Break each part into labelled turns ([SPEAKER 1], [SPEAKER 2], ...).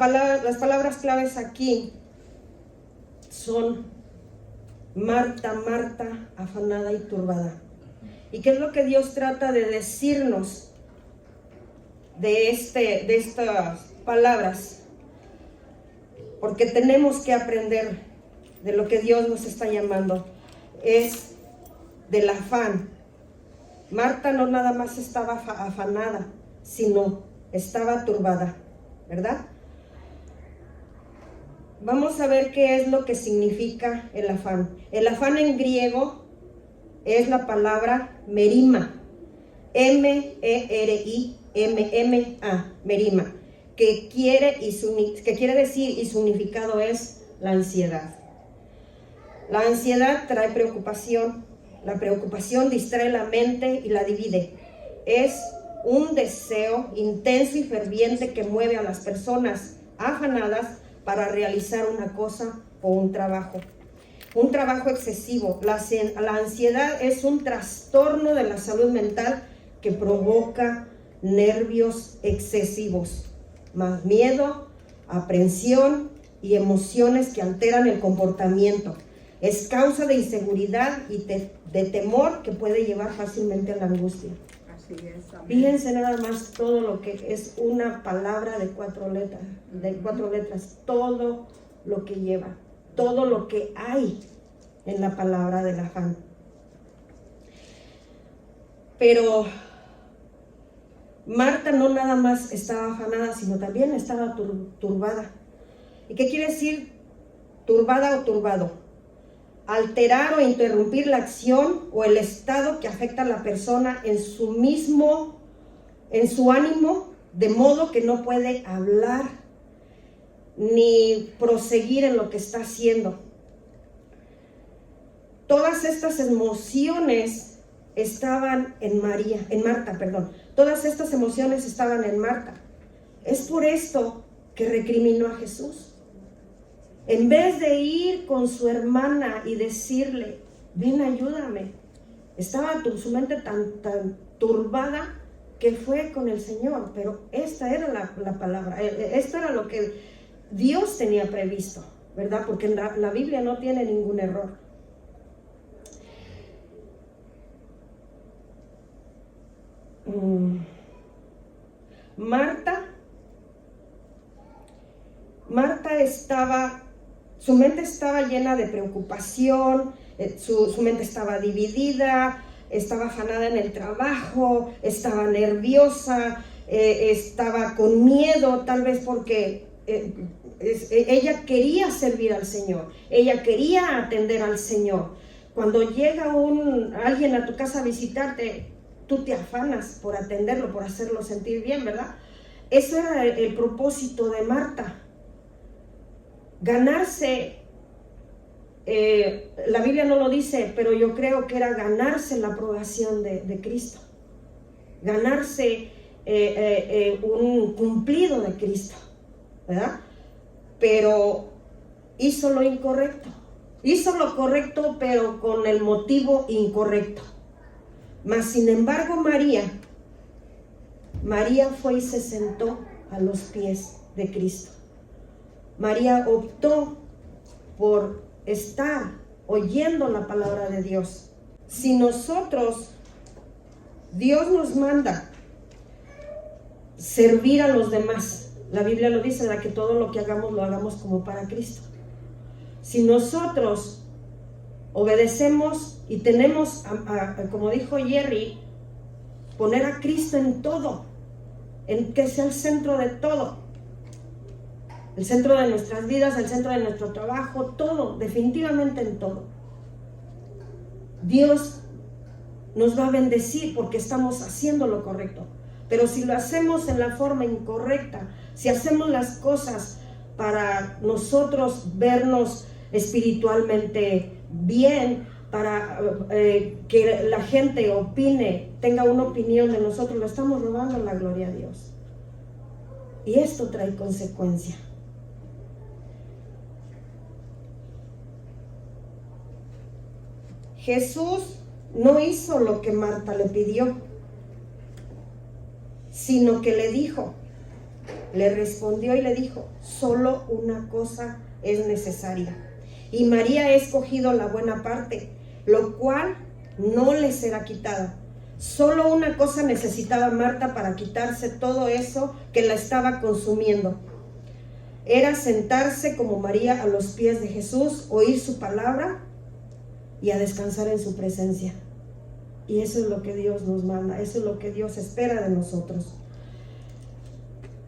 [SPEAKER 1] las palabras claves aquí son Marta, Marta, afanada y turbada. ¿Y qué es lo que Dios trata de decirnos de estas palabras? Porque tenemos que aprender de lo que Dios nos está llamando. Es del afán. Marta no nada más estaba afanada, sino estaba turbada, ¿verdad? Vamos a ver qué es lo que significa el afán. El afán en griego es la palabra merima, M-E-R-I-M-M-A, merima, que quiere decir, y su significado es la ansiedad. La ansiedad trae preocupación, la preocupación distrae la mente y la divide. Es un deseo intenso y ferviente que mueve a las personas afanadas para realizar una cosa o un trabajo excesivo. La ansiedad es un trastorno de la salud mental que provoca nervios excesivos, más miedo, aprensión y emociones que alteran el comportamiento. Es causa de inseguridad y de temor que puede llevar fácilmente a la angustia.
[SPEAKER 2] Así es, amén.
[SPEAKER 1] Fíjense nada más todo lo que es una palabra de cuatro letras, todo lo que lleva, todo lo que hay en la palabra del afán. Pero Marta no nada más estaba afanada, sino también estaba turbada. ¿Y qué quiere decir turbada o turbado? Alterar o interrumpir la acción o el estado que afecta a la persona en su ánimo, de modo que no puede hablar ni proseguir en lo que está haciendo. Todas estas emociones estaban en Marta. Todas estas emociones estaban en Marta. Es por esto que recriminó a Jesús. En vez de ir con su hermana y decirle, ven, ayúdame, estaba su mente tan turbada que fue con el Señor. Pero esta era la palabra, esto era lo que Dios tenía previsto, ¿verdad? Porque la Biblia no tiene ningún error. Marta su mente estaba llena de preocupación, su mente estaba dividida, estaba afanada en el trabajo, estaba nerviosa, estaba con miedo, tal vez porque ella quería servir al Señor, ella quería atender al Señor. Cuando llega alguien a tu casa a visitarte, tú te afanas por atenderlo, por hacerlo sentir bien, ¿verdad? Eso era el propósito de Marta. Ganarse, la Biblia no lo dice, pero yo creo que era ganarse la aprobación de Cristo. Ganarse un cumplido de Cristo, ¿verdad? Pero hizo lo incorrecto. Hizo lo correcto, pero con el motivo incorrecto. Mas, sin embargo, María fue y se sentó a los pies de Cristo. María optó por estar oyendo la palabra de Dios. Si Dios nos manda servir a los demás, la Biblia lo dice, que todo lo que hagamos lo hagamos como para Cristo. Si nosotros obedecemos y tenemos, como dijo Jerry, poner a Cristo en todo, en que sea el centro de todo, el centro de nuestras vidas, el centro de nuestro trabajo, todo, definitivamente en todo, Dios nos va a bendecir porque estamos haciendo lo correcto. Pero si lo hacemos en la forma incorrecta, si hacemos las cosas para nosotros vernos espiritualmente bien, para que la gente opine, tenga una opinión de nosotros, lo estamos robando la gloria a Dios. Y esto trae consecuencia. Jesús no hizo lo que Marta le pidió, sino que le dijo, le respondió y le dijo: solo una cosa es necesaria, y María ha escogido la buena parte, lo cual no le será quitado. Solo una cosa necesitaba Marta para quitarse todo eso que la estaba consumiendo. Era sentarse como María a los pies de Jesús, oír su palabra y a descansar en su presencia. Y eso es lo que Dios nos manda, eso es lo que Dios espera de nosotros.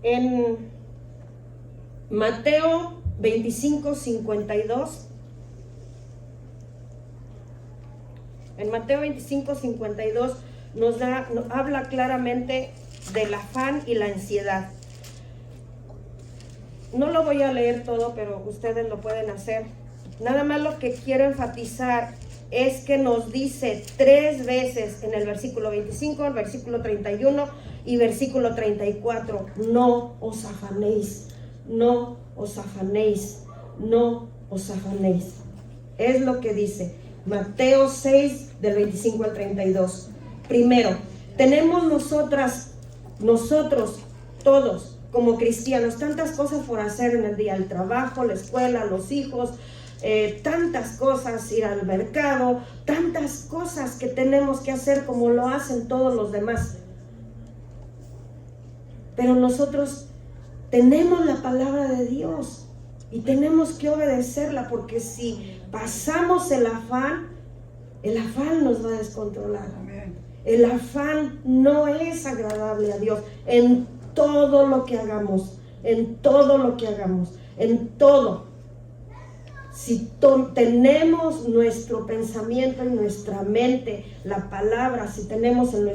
[SPEAKER 1] En Mateo 25:52, en Mateo 25:52 nos habla claramente del afán y la ansiedad. No lo voy a leer todo, pero ustedes lo pueden hacer. Nada más lo que quiero enfatizar es que nos dice 3 veces en el versículo 25, el versículo 31 y versículo 34: no os afanéis, no os afanéis, no os afanéis. Es lo que dice Mateo 6, del 25 al 32. Primero, tenemos nosotros todos como cristianos tantas cosas por hacer en el día: el trabajo, la escuela, los hijos, tantas cosas, ir al mercado, tantas cosas que tenemos que hacer como lo hacen todos los demás. Pero nosotros tenemos la palabra de Dios y tenemos que obedecerla, porque si pasamos el afán nos va a descontrolar. El afán no es agradable a Dios en todo lo que hagamos, en todo lo que hagamos, en todo. Si tenemos nuestro pensamiento y nuestra mente la palabra, si tenemos en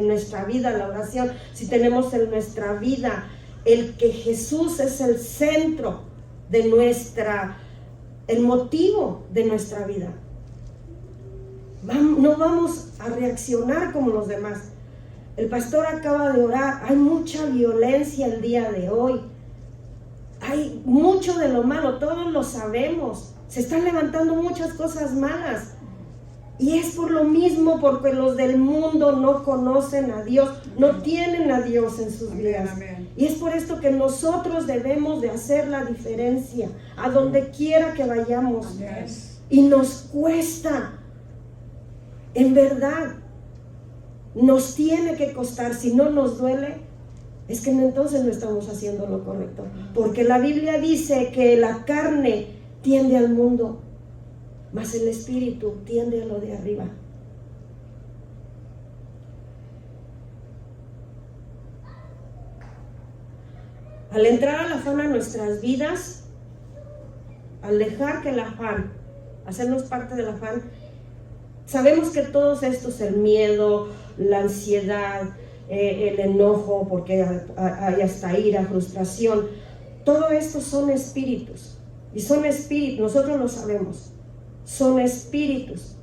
[SPEAKER 1] nuestra vida la oración, si tenemos en nuestra vida el que Jesús es el centro de el motivo de nuestra vida, no vamos a reaccionar como los demás. El pastor acaba de orar. Hay mucha violencia el día de hoy. Hay mucho de lo malo, todos lo sabemos. Se están levantando muchas cosas malas. Y es por lo mismo, porque los del mundo no conocen a Dios, no tienen a Dios en sus vidas. Y es por esto que nosotros debemos de hacer la diferencia a donde quiera que vayamos. Y nos cuesta. En verdad, nos tiene que costar. Si no nos duele, es que entonces no estamos haciendo lo correcto. Porque la Biblia dice que la carne tiende al mundo, mas el espíritu tiende a lo de arriba. Al entrar al afán a nuestras vidas, al dejar que el afán, hacernos parte del afán, sabemos que todos estos, el miedo, la ansiedad, el enojo, porque hay hasta ira, frustración, todo esto son espíritus. Y son espíritus, nosotros lo sabemos, son espíritus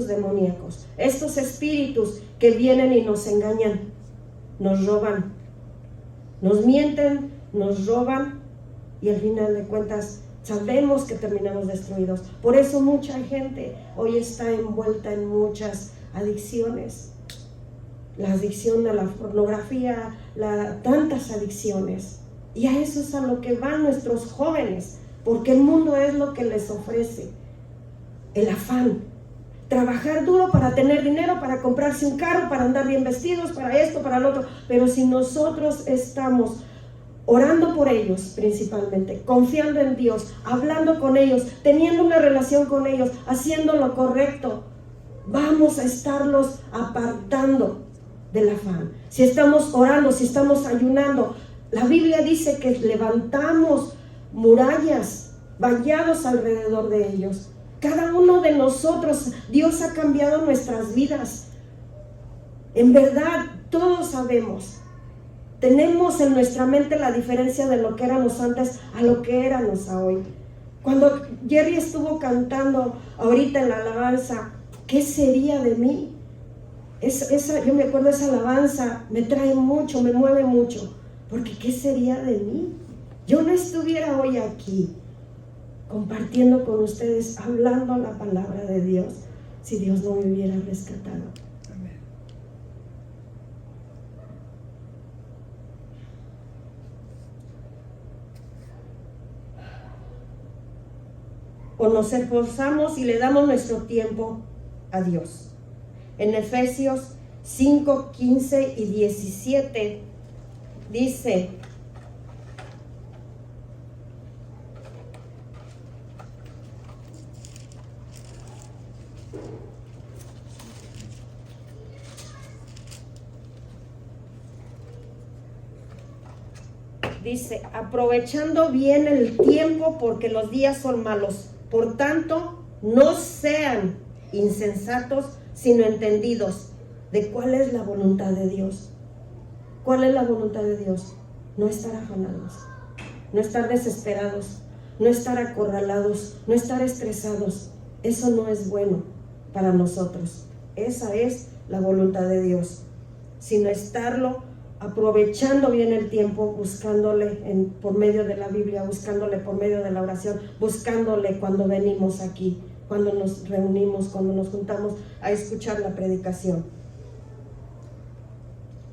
[SPEAKER 1] demoníacos. Estos espíritus que vienen y nos engañan, nos roban, nos mienten, nos roban, y al final de cuentas sabemos que terminamos destruidos. Por eso mucha gente hoy está envuelta en muchas adicciones. La adicción a la pornografía, tantas adicciones. Y a eso es a lo que van nuestros jóvenes, porque el mundo es lo que les ofrece. El afán. Trabajar duro para tener dinero, para comprarse un carro, para andar bien vestidos, para esto, para lo otro. Pero si nosotros estamos orando por ellos principalmente, confiando en Dios, hablando con ellos, teniendo una relación con ellos, haciendo lo correcto, vamos a estarlos apartando del afán. Si estamos orando, si estamos ayunando, la Biblia dice que levantamos murallas, vallados alrededor de ellos. Cada uno de nosotros, Dios ha cambiado nuestras vidas. En verdad, todos sabemos. Tenemos en nuestra mente la diferencia de lo que éramos antes a lo que éramos hoy. Cuando Jerry estuvo cantando ahorita en la alabanza, ¿qué sería de mí? Yo me acuerdo, esa alabanza me trae mucho, me mueve mucho, porque ¿qué sería de mí? Yo no estuviera hoy aquí compartiendo con ustedes, hablando la palabra de Dios, si Dios no me hubiera rescatado. o nos esforzamos y le damos nuestro tiempo a Dios. En Efesios 5, 15 y 17 dice: aprovechando bien el tiempo porque los días son malos. Por tanto, no sean insensatos, sino entendidos de cuál es la voluntad de Dios. ¿Cuál es la voluntad de Dios? No estar afanados, no estar desesperados, no estar acorralados, no estar estresados. Eso no es bueno para nosotros. Esa es la voluntad de Dios, sino estarlo aprovechando bien el tiempo, buscándole por medio de la Biblia, buscándole por medio de la oración, buscándole cuando venimos aquí, cuando nos reunimos, cuando nos juntamos a escuchar la predicación.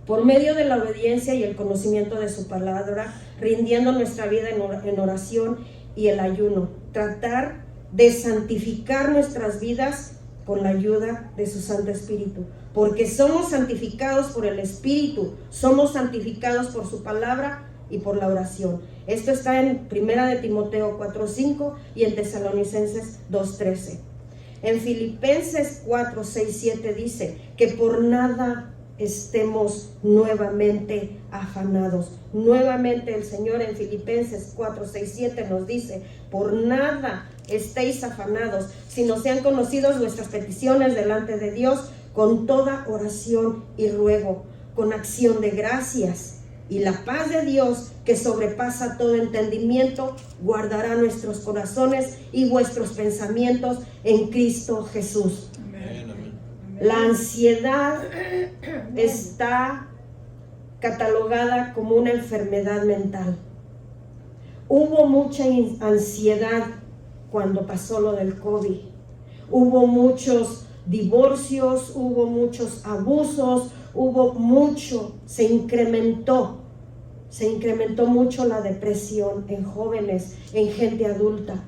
[SPEAKER 1] Por medio de la obediencia y el conocimiento de su palabra, rindiendo nuestra vida en oración y el ayuno, tratar de santificar nuestras vidas con la ayuda de su Santo Espíritu, porque somos santificados por el Espíritu, somos santificados por su palabra y por la oración. Esto está en 1 de Timoteo 4:5 y en Tesalonicenses 2:13. En Filipenses 4:6-7 dice que por nada estemos nuevamente afanados. Nuevamente el Señor en Filipenses 4:6-7 nos dice: por nada estéis afanados, sino sean conocidos vuestras peticiones delante de Dios con toda oración y ruego, con acción de gracias. Y la paz de Dios, que sobrepasa todo entendimiento, guardará nuestros corazones y vuestros pensamientos en Cristo Jesús. Amén. La ansiedad está catalogada como una enfermedad mental. Hubo mucha ansiedad cuando pasó lo del COVID. Hubo muchos divorcios, hubo muchos abusos, se incrementó mucho la depresión en jóvenes, en gente adulta.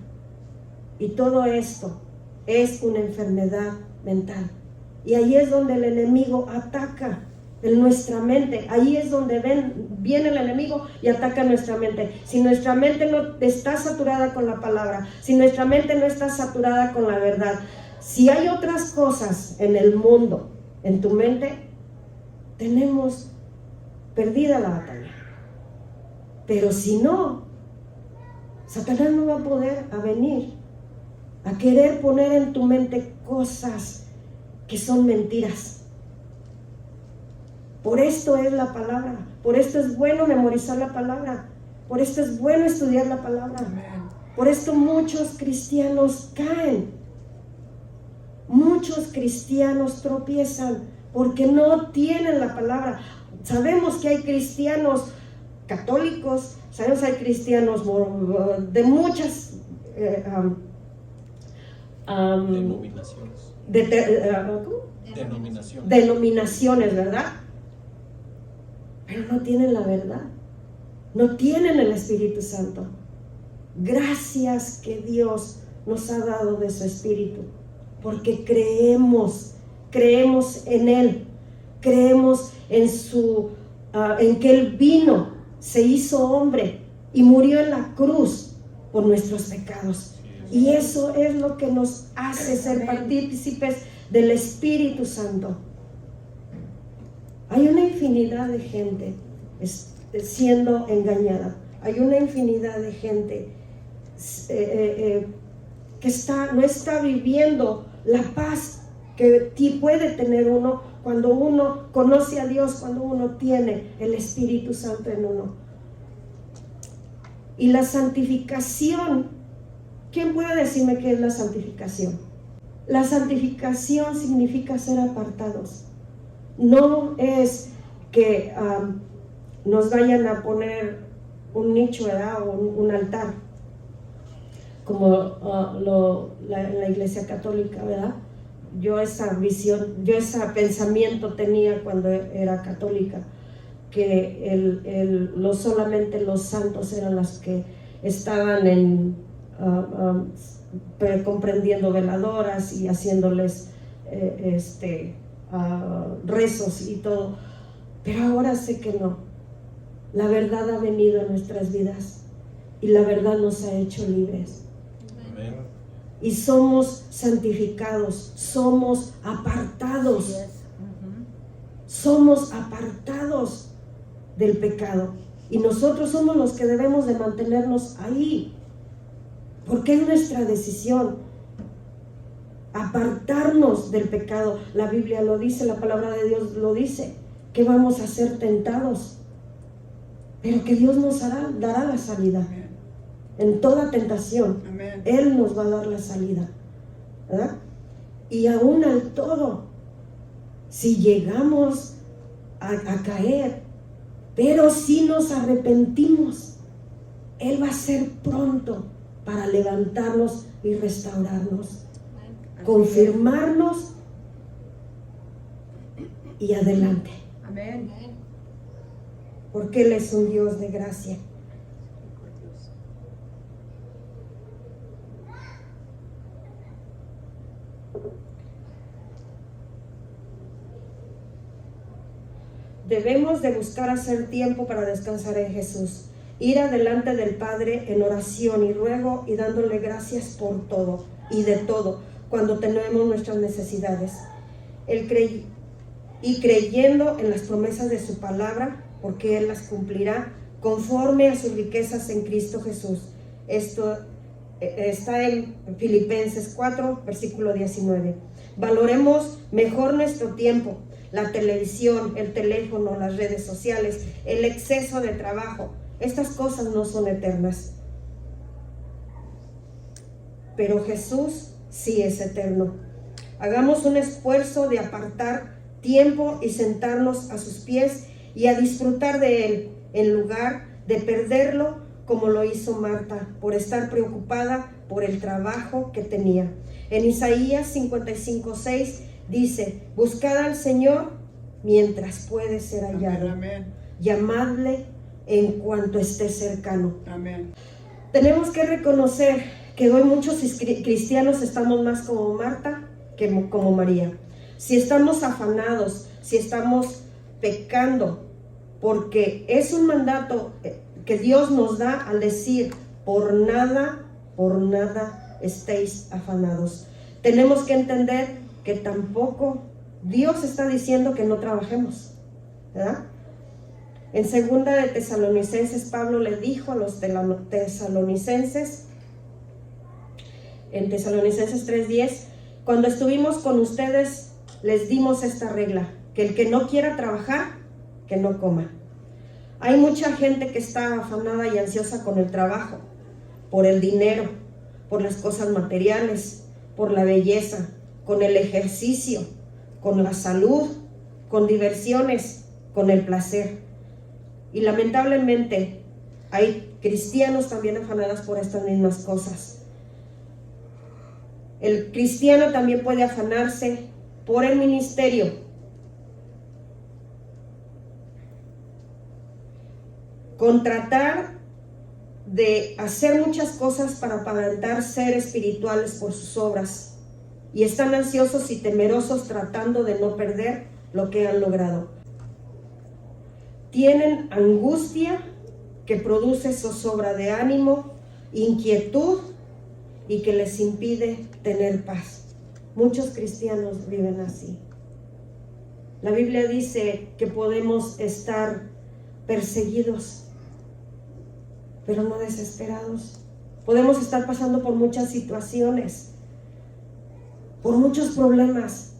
[SPEAKER 1] Y todo esto es una enfermedad mental. Y ahí es donde el enemigo ataca en nuestra mente. Ahí es donde viene el enemigo y ataca nuestra mente. Si nuestra mente no está saturada con la palabra, si nuestra mente no está saturada con la verdad, si hay otras cosas en el mundo, en tu mente, tenemos perdida la batalla. Pero si no, Satanás no va a poder venir a querer poner en tu mente cosas que son mentiras. Por esto es la palabra, por esto es bueno memorizar la palabra, por esto es bueno estudiar la palabra. Por esto muchos cristianos caen, muchos cristianos tropiezan porque no tienen la palabra. Sabemos que hay cristianos católicos, sabemos que hay cristianos de muchas denominaciones, ¿verdad? Pero no tienen la verdad, no tienen el Espíritu Santo. Gracias que Dios nos ha dado de su Espíritu, porque creemos en Él, creemos en que Él vino, se hizo hombre y murió en la cruz por nuestros pecados. Y eso es lo que nos hace ser partícipes del Espíritu Santo. Hay una infinidad de gente siendo engañada. Hay una infinidad de gente que no está viviendo la paz que puede tener uno cuando uno conoce a Dios, cuando uno tiene el Espíritu Santo en uno. Y la santificación, ¿quién puede decirme qué es la santificación? La santificación significa ser apartados. No es que nos vayan a poner un nicho, ¿verdad? O un altar, como en la Iglesia Católica, ¿verdad? Yo ese pensamiento tenía cuando era católica, que solamente los santos eran los que estaban comprendiendo veladoras y haciéndoles rezos y todo. Pero ahora sé que no. La verdad ha venido a nuestras vidas y la verdad nos ha hecho libres.
[SPEAKER 2] Amén.
[SPEAKER 1] Y somos santificados, somos apartados. Somos apartados del pecado. Y nosotros somos los que debemos de mantenernos ahí. Porque es nuestra decisión apartarnos del pecado. La Biblia lo dice, la palabra de Dios lo dice, que vamos a ser tentados, pero que Dios nos dará la salida.
[SPEAKER 3] Amén.
[SPEAKER 1] En toda tentación.
[SPEAKER 3] Amén.
[SPEAKER 1] Él nos va a dar la salida, ¿verdad? Y aún al todo, si llegamos a caer, pero si nos arrepentimos, Él va a ser pronto para levantarnos y restaurarnos, confirmarnos y adelante.
[SPEAKER 3] Amén.
[SPEAKER 1] Porque Él es un Dios de gracia. Debemos de buscar hacer tiempo para descansar en Jesús, ir adelante del Padre en oración y ruego y dándole gracias por todo y de todo cuando tenemos nuestras necesidades. Y creyendo en las promesas de su palabra, porque Él las cumplirá conforme a sus riquezas en Cristo Jesús. Esto está en Filipenses 4, versículo 19. Valoremos mejor nuestro tiempo. La televisión, el teléfono, las redes sociales, el exceso de trabajo. Estas cosas no son eternas. Pero Jesús sí es eterno. Hagamos un esfuerzo de apartar tiempo y sentarnos a sus pies y a disfrutar de Él, en lugar de perderlo como lo hizo Marta, por estar preocupada por el trabajo que tenía. En Isaías 55:6 dice: buscad al Señor mientras puede ser hallado.
[SPEAKER 3] Amén.
[SPEAKER 1] Llamadle en cuanto esté cercano.
[SPEAKER 3] Amén.
[SPEAKER 1] Tenemos que reconocer que hoy muchos cristianos estamos más como Marta que como María. Si estamos afanados, si estamos pecando, porque es un mandato que Dios nos da al decir: por nada estéis afanados. Tenemos que entender que tampoco Dios está diciendo que no trabajemos, ¿verdad? En 2 de Tesalonicenses, Pablo le dijo a los tesalonicenses, en Tesalonicenses 3:10, cuando estuvimos con ustedes les dimos esta regla, que el que no quiera trabajar, que no coma. Hay mucha gente que está afanada y ansiosa con el trabajo, por el dinero, por las cosas materiales, por la belleza, con el ejercicio, con la salud, con diversiones, con el placer. Y lamentablemente hay cristianos también afanados por estas mismas cosas. El cristiano también puede afanarse por el ministerio, con tratar de hacer muchas cosas para aparentar ser espirituales por sus obras, y están ansiosos y temerosos tratando de no perder lo que han logrado. Tienen angustia que produce zozobra de ánimo, inquietud y que les impide tener paz. Muchos cristianos viven así. La Biblia dice que podemos estar perseguidos, pero no desesperados. Podemos estar pasando por muchas situaciones, por muchos problemas,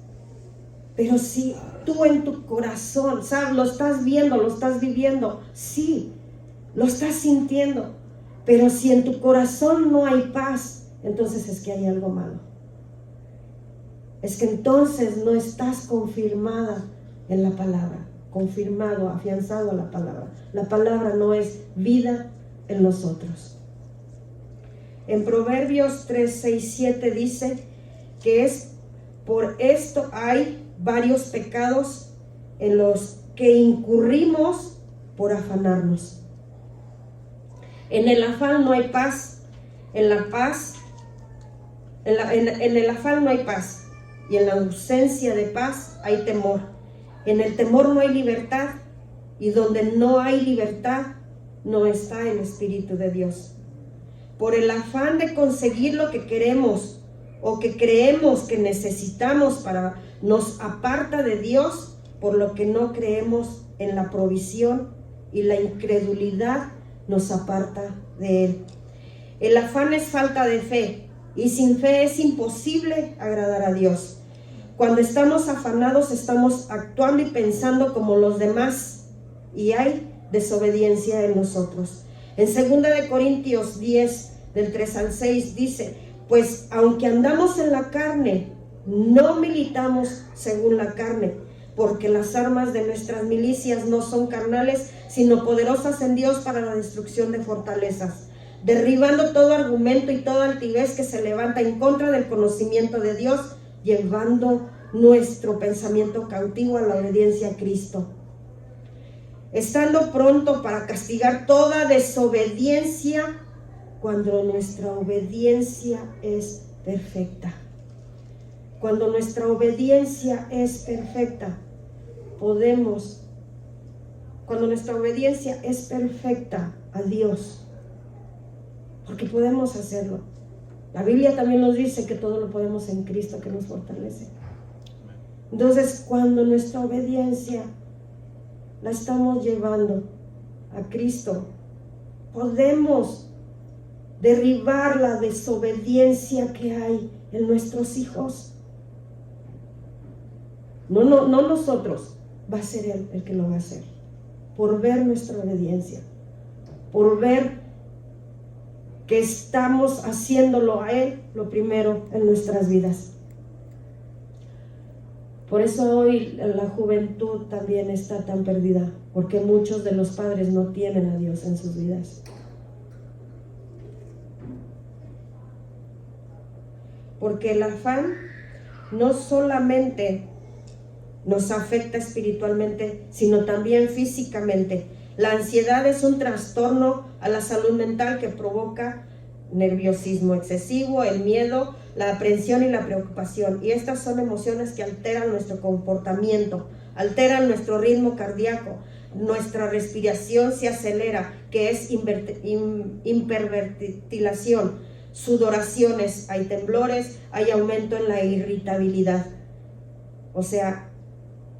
[SPEAKER 1] pero si tú en tu corazón, ¿sabes? Lo estás viendo, lo estás viviendo, sí, lo estás sintiendo, pero si en tu corazón no hay paz, entonces es que hay algo malo. Es que entonces no estás confirmada en la palabra, confirmado, afianzado a la palabra. La palabra no es vida en nosotros. En Proverbios 3, 6, 7 dice que es por esto hay varios pecados en los que incurrimos por afanarnos. En el afán no hay paz, En la paz, en el afán no hay paz, y en la ausencia de paz hay temor. En el temor no hay libertad, y donde no hay libertad no está el Espíritu de Dios. Por el afán de conseguir lo que queremos o que creemos que necesitamos nos aparta de Dios, por lo que no creemos en la provisión, y la incredulidad nos aparta de Él. El afán es falta de fe, y sin fe es imposible agradar a Dios. Cuando estamos afanados, estamos actuando y pensando como los demás, y hay desobediencia en nosotros. En 2 Corintios 10, del 3 al 6, dice: pues aunque andamos en la carne, no militamos según la carne, porque las armas de nuestras milicias no son carnales, sino poderosas en Dios para la destrucción de fortalezas, derribando todo argumento y toda altivez que se levanta en contra del conocimiento de Dios, llevando nuestro pensamiento cautivo a la obediencia a Cristo, estando pronto para castigar toda desobediencia cuando nuestra obediencia es perfecta. Cuando nuestra obediencia es perfecta, cuando nuestra obediencia es perfecta a Dios, porque podemos hacerlo. La Biblia también nos dice que todo lo podemos en Cristo que nos fortalece. Entonces, cuando nuestra obediencia la estamos llevando a Cristo, podemos derribar la desobediencia que hay en nuestros hijos. No nosotros, va a ser Él el que lo va a hacer, por ver nuestra obediencia, por ver que estamos haciéndolo a Él lo primero en nuestras vidas. Por eso hoy la juventud también está tan perdida, porque muchos de los padres no tienen a Dios en sus vidas. Porque el afán no solamente nos afecta espiritualmente, sino también físicamente. La ansiedad es un trastorno a la salud mental que provoca nerviosismo excesivo, el miedo, la aprensión y la preocupación. Y estas son emociones que alteran nuestro comportamiento, alteran nuestro ritmo cardíaco, nuestra respiración se acelera, que es hiperventilación, sudoraciones, hay temblores, hay aumento en la irritabilidad. O sea,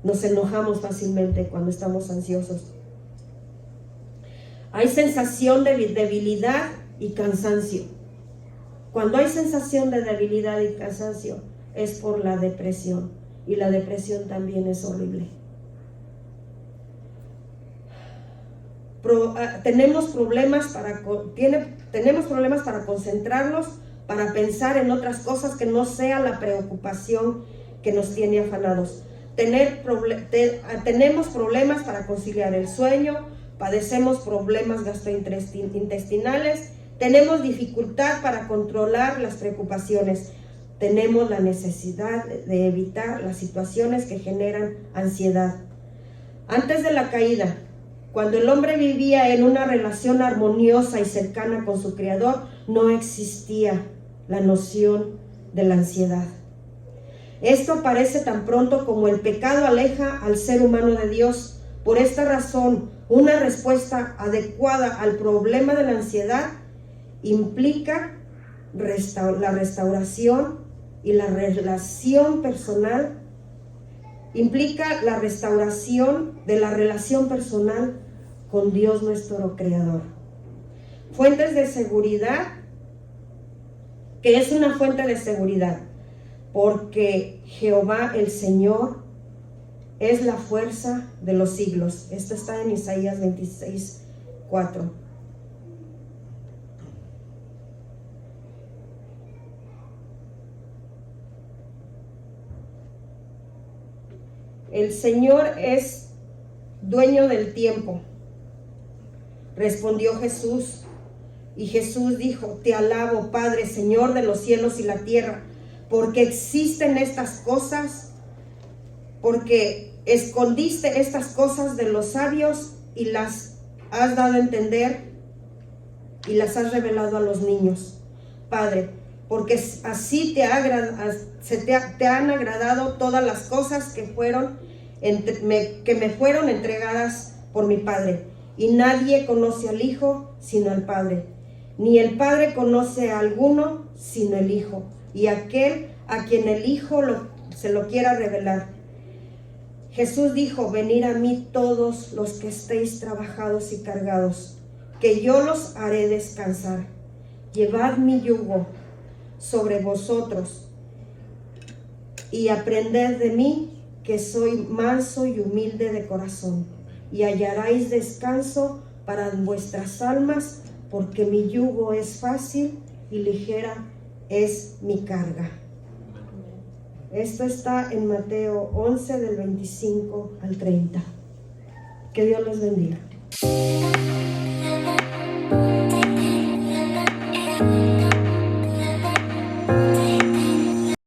[SPEAKER 1] nos enojamos fácilmente cuando estamos ansiosos. Hay sensación de debilidad y cansancio. Cuando hay sensación de debilidad y cansancio, es por la depresión. Y la depresión también es horrible. Tenemos problemas para concentrarnos, para pensar en otras cosas que no sea la preocupación que nos tiene afanados. Tenemos problemas para conciliar el sueño, padecemos problemas gastrointestinales, tenemos dificultad para controlar las preocupaciones, tenemos la necesidad de evitar las situaciones que generan ansiedad. Antes de la caída, cuando el hombre vivía en una relación armoniosa y cercana con su Creador, no existía la noción de la ansiedad. Esto aparece tan pronto como el pecado aleja al ser humano de Dios. Por esta razón, una respuesta adecuada al problema de la ansiedad implica la restauración y la relación personal, implica la restauración de la relación personal con Dios nuestro Creador. Fuentes de seguridad, que es una fuente de seguridad, porque Jehová el Señor es la fuerza de los siglos. Esto está en Isaías 26:4. El Señor es dueño del tiempo, respondió Jesús. Y Jesús dijo: te alabo, Padre, Señor de los cielos y la tierra, porque existen estas cosas, porque escondiste estas cosas de los sabios y las has dado a entender y las has revelado a los niños. Padre, porque así te han agradado todas las cosas que me fueron entregadas por mi Padre. Y nadie conoce al Hijo sino al Padre, ni el Padre conoce a alguno sino el Hijo, y aquel a quien el Hijo se lo quiera revelar. Jesús dijo: venid a mí todos los que estéis trabajados y cargados, que yo los haré descansar. Llevad mi yugo sobre vosotros y aprended de mí, que soy manso y humilde de corazón, y hallaréis descanso para vuestras almas, porque mi yugo es fácil y ligera es mi carga. Esto está en Mateo 11 del 25 al 30. Que Dios les bendiga.